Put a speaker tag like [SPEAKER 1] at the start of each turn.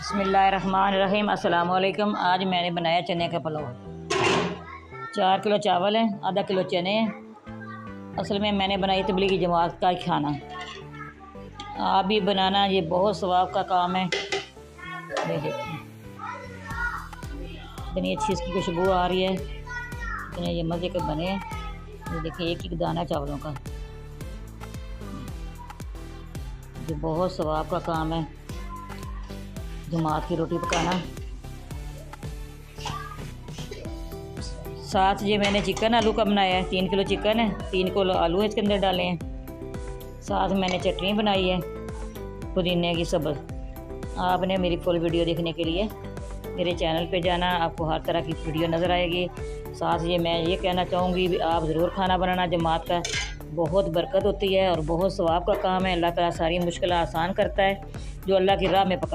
[SPEAKER 1] बिस्मिल्लाहिर्रहमानिर्रहीम। अस्सलाम वालेकुम। आज मैंने बनाया चने का पुलाव। 4 किलो चावल है, आधा किलो चने हैं। असल में मैंने बनाई तबलीगी जमात का खाना। आप भी बनाना, ये बहुत सवाब का काम है। ये देखिए इतनी अच्छी इसकी खुशबू आ रही है, इतने ये मज़े के बने हैं। ये देखिए एक एक दाना चावलों का, ये बहुत सवाब का काम है जमात की रोटी पकाना। साथ ये मैंने चिकन आलू का बनाया है। 3 किलो चिकन है, 3 किलो आलू इसके अंदर डाले हैं। साथ मैंने चटनी बनाई है पुदीने की सब्ज़। आपने मेरी फुल वीडियो देखने के लिए मेरे चैनल पे जाना, आपको हर तरह की वीडियो नज़र आएगी। साथ मैं ये कहना चाहूँगी भी आप ज़रूर खाना बनाना। जमात का बहुत बरकत होती है और बहुत सवाब का काम है। अल्लाह ताला सारी मुश्किल आसान करता है जो अल्लाह की राह में पका